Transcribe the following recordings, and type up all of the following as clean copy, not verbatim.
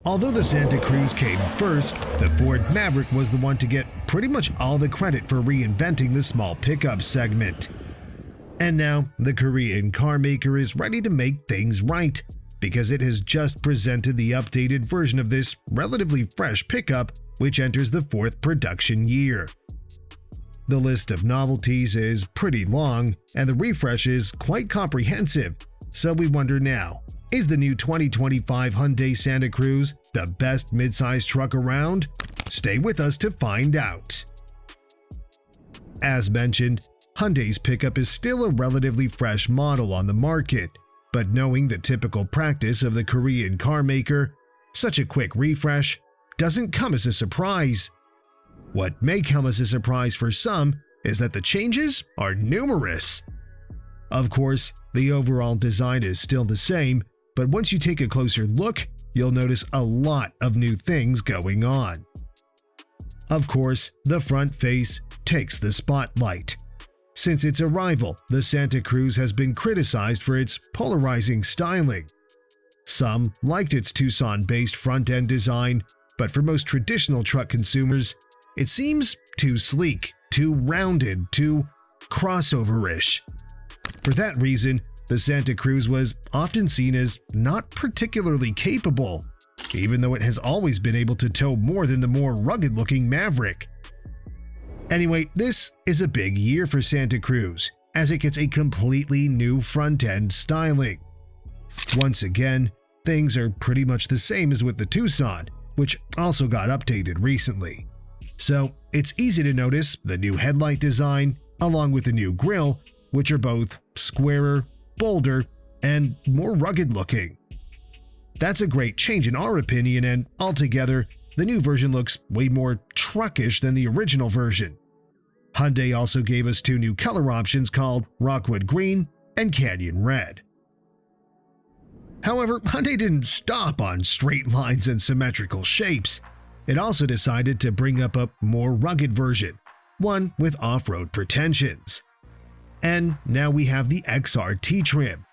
Although the Santa Cruz came first, the Ford Maverick was the one to get pretty much all the credit for reinventing the small pickup segment. And now, the Korean carmaker is ready to make things right, because it has just presented the updated version of this relatively fresh pickup, which enters the 4th production year. The list of novelties is pretty long, and the refresh is quite comprehensive, so we wonder now, is the new 2025 Hyundai Santa Cruz the best midsize truck around? Stay with us to find out. As mentioned, Hyundai's pickup is still a relatively fresh model on the market, but knowing the typical practice of the Korean carmaker, such a quick refresh doesn't come as a surprise. What may come as a surprise for some is that the changes are numerous. Of course, the overall design is still the same, but once you take a closer look, you'll notice a lot of new things going on. Of course, the front face takes the spotlight. Since its arrival, the Santa Cruz has been criticized for its polarizing styling. Some liked its Tucson-based front-end design, but for most traditional truck consumers, it seems too sleek, too rounded, too crossover-ish. For that reason, the Santa Cruz was often seen as not particularly capable, even though it has always been able to tow more than the more rugged-looking Maverick. Anyway, this is a big year for Santa Cruz, as it gets a completely new front-end styling. Once again, things are pretty much the same as with the Tucson, which also got updated recently. So it's easy to notice the new headlight design, along with the new grille, which are both squarer, bolder, and more rugged looking. That's a great change in our opinion, and altogether, the new version looks way more truckish than the original version. Hyundai also gave us 2 new color options called Rockwood Green and Canyon Red. However, Hyundai didn't stop on straight lines and symmetrical shapes. It also decided to bring up a more rugged version, one with off-road pretensions. And now we have the XRT trim.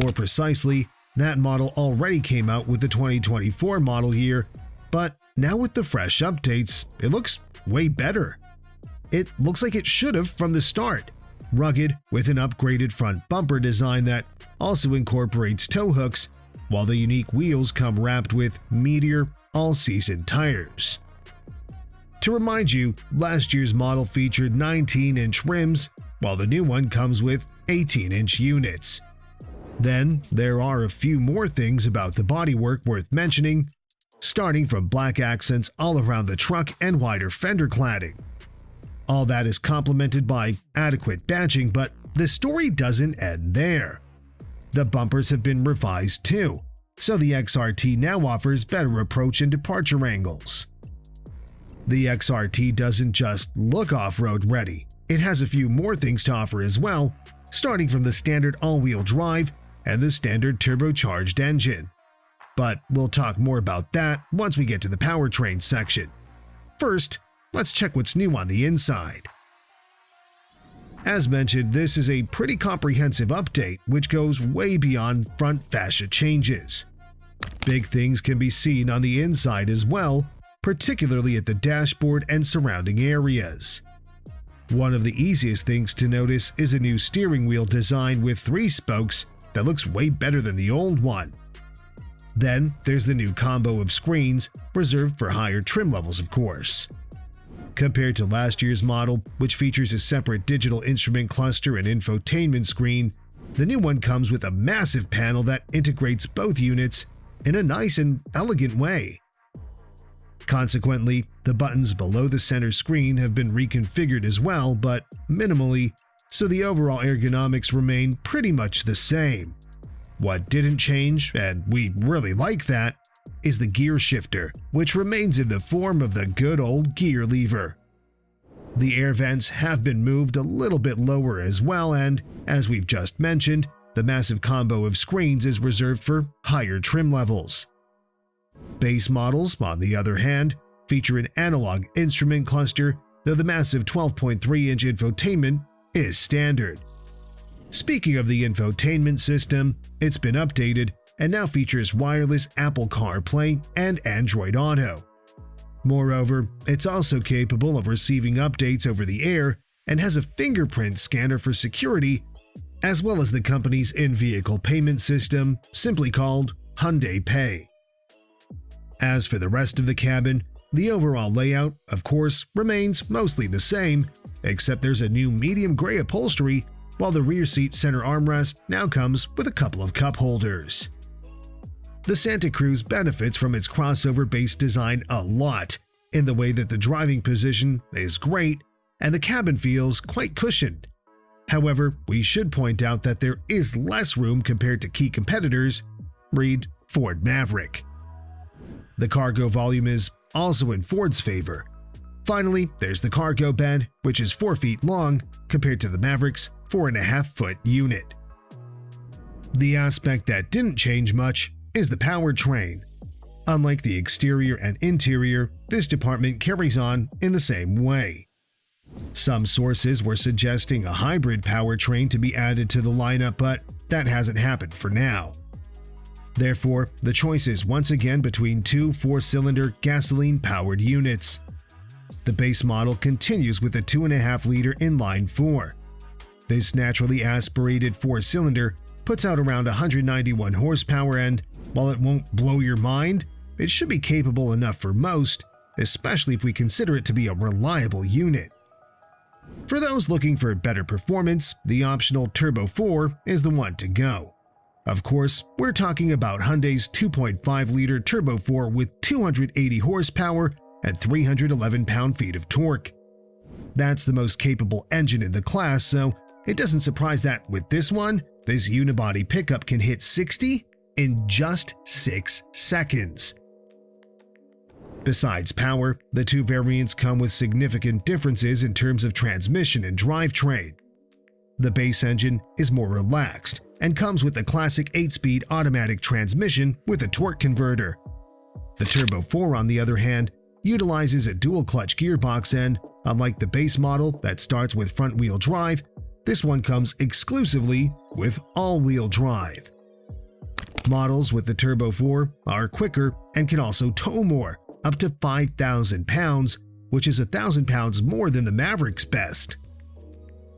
More precisely, that model already came out with the 2024 model year, but now with the fresh updates, it looks way better. It looks like it should have from the start, rugged with an upgraded front bumper design that also incorporates tow hooks, while the unique wheels come wrapped with Meteor all-season tires. To remind you, last year's model featured 19-inch rims, while the new one comes with 18-inch units. Then, there are a few more things about the bodywork worth mentioning, starting from black accents all around the truck and wider fender cladding. All that is complemented by adequate badging, but the story doesn't end there. The bumpers have been revised too, so the XRT now offers better approach and departure angles. The XRT doesn't just look off-road ready, it has a few more things to offer as well, starting from the standard all-wheel drive and the standard turbocharged engine. But we'll talk more about that once we get to the powertrain section. First, let's check what's new on the inside. As mentioned, this is a pretty comprehensive update which goes way beyond front fascia changes. Big things can be seen on the inside as well, particularly at the dashboard and surrounding areas. One of the easiest things to notice is a new steering wheel design with 3 spokes that looks way better than the old one. Then there's the new combo of screens, reserved for higher trim levels of course. Compared to last year's model, which features a separate digital instrument cluster and infotainment screen, the new one comes with a massive panel that integrates both units in a nice and elegant way. Consequently, the buttons below the center screen have been reconfigured as well, but minimally, so the overall ergonomics remain pretty much the same. What didn't change, and we really like that, is the gear shifter, which remains in the form of the good old gear lever. The air vents have been moved a little bit lower as well, and, as we've just mentioned, the massive combo of screens is reserved for higher trim levels. Base models, on the other hand, feature an analog instrument cluster, though the massive 12.3-inch infotainment is standard. Speaking of the infotainment system, it's been updated, and now features wireless Apple CarPlay and Android Auto. Moreover, it's also capable of receiving updates over the air and has a fingerprint scanner for security, as well as the company's in-vehicle payment system, simply called Hyundai Pay. As for the rest of the cabin, the overall layout, of course, remains mostly the same, except there's a new medium gray upholstery, while the rear seat center armrest now comes with a couple of cup holders. The Santa Cruz benefits from its crossover-based design a lot, in the way that the driving position is great and the cabin feels quite cushioned. However, we should point out that there is less room compared to key competitors, read Ford Maverick. The cargo volume is also in Ford's favor. Finally, there's the cargo bed, which is 4 feet long compared to the Maverick's 4.5-foot unit. The aspect that didn't change much is the powertrain. Unlike the exterior and interior, this department carries on in the same way. Some sources were suggesting a hybrid powertrain to be added to the lineup, but that hasn't happened for now. Therefore, the choice is once again between two 4-cylinder gasoline-powered units. The base model continues with a 2.5-liter inline-4. This naturally aspirated 4-cylinder puts out around 191 horsepower and, while it won't blow your mind, it should be capable enough for most, especially if we consider it to be a reliable unit. For those looking for better performance, the optional Turbo 4 is the one to go. Of course, we're talking about Hyundai's 2.5-liter Turbo 4 with 280 horsepower and 311 pound-feet of torque. That's the most capable engine in the class, so it doesn't surprise that with this one, this unibody pickup can hit 60 in just 6 seconds. Besides power, the two variants come with significant differences in terms of transmission and drivetrain. The base engine is more relaxed and comes with a classic 8-speed automatic transmission with a torque converter. The Turbo 4, on the other hand, utilizes a dual-clutch gearbox and, unlike the base model that starts with front-wheel drive, this one comes exclusively with all-wheel drive. Models with the Turbo 4 are quicker and can also tow more, up to 5,000 pounds, which is 1,000 pounds more than the Maverick's best.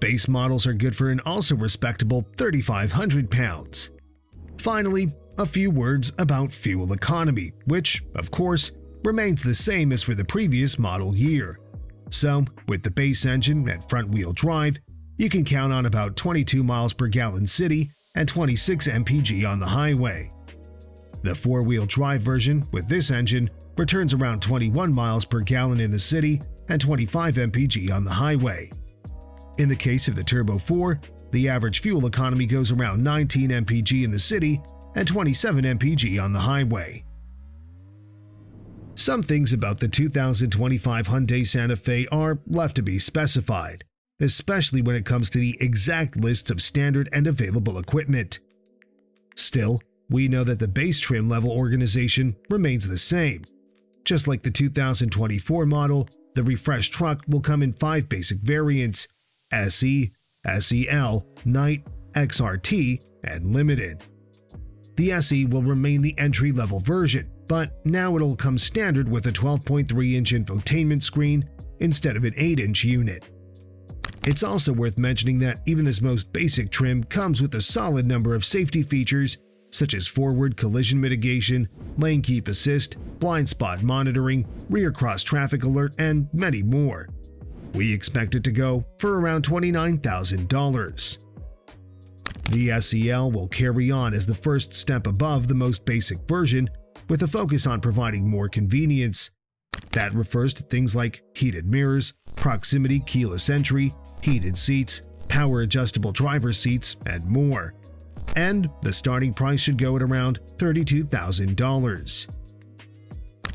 Base models are good for an also respectable 3,500 pounds. Finally, a few words about fuel economy, which, of course, remains the same as for the previous model year. So, with the base engine and front-wheel drive, you can count on about 22 miles per gallon city and 26 mpg on the highway. The four-wheel drive version with this engine returns around 21 miles per gallon in the city and 25 mpg on the highway. In the case of the Turbo 4, the average fuel economy goes around 19 mpg in the city and 27 mpg on the highway. Some things about the 2025 Hyundai Santa Fe are left to be specified, especially when it comes to the exact lists of standard and available equipment. Still, we know that the base trim level organization remains the same. Just like the 2024 model, the refreshed truck will come in 5 basic variants: SE, SEL, Night, XRT, and Limited. The SE will remain the entry-level version, but now it'll come standard with a 12.3-inch infotainment screen instead of an 8-inch unit. It's also worth mentioning that even this most basic trim comes with a solid number of safety features such as forward collision mitigation, lane keep assist, blind spot monitoring, rear cross traffic alert, and many more. We expect it to go for around $29,000. The SEL will carry on as the first step above the most basic version, with a focus on providing more convenience. That refers to things like heated mirrors, proximity keyless entry, heated seats, power adjustable driver seats, and more. And the starting price should go at around $32,000.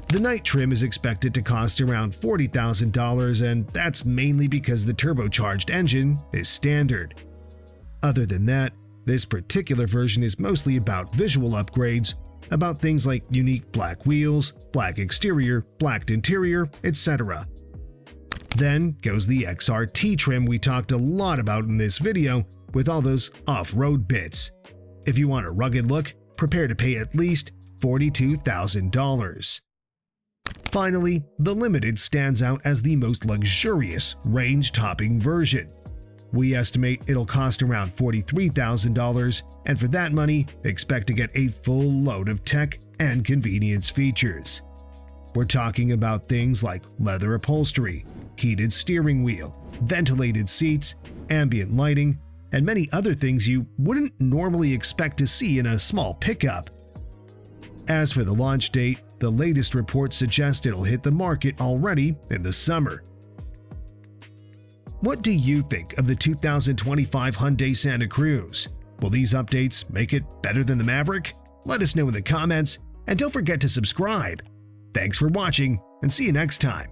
The Night trim is expected to cost around $40,000, and that's mainly because the turbocharged engine is standard. Other than that, this particular version is mostly about visual upgrades, about things like unique black wheels, black exterior, blacked interior, etc. Then goes the XRT trim we talked a lot about in this video, with all those off-road bits. If you want a rugged look, prepare to pay at least $42,000. Finally, the Limited stands out as the most luxurious range-topping version. We estimate it'll cost around $43,000, and for that money, expect to get a full load of tech and convenience features. We're talking about things like leather upholstery, heated steering wheel, ventilated seats, ambient lighting, and many other things you wouldn't normally expect to see in a small pickup. As for the launch date, the latest reports suggest it'll hit the market already in the summer. What do you think of the 2025 Hyundai Santa Cruz? Will these updates make it better than the Maverick? Let us know in the comments, and don't forget to subscribe. Thanks for watching, and see you next time.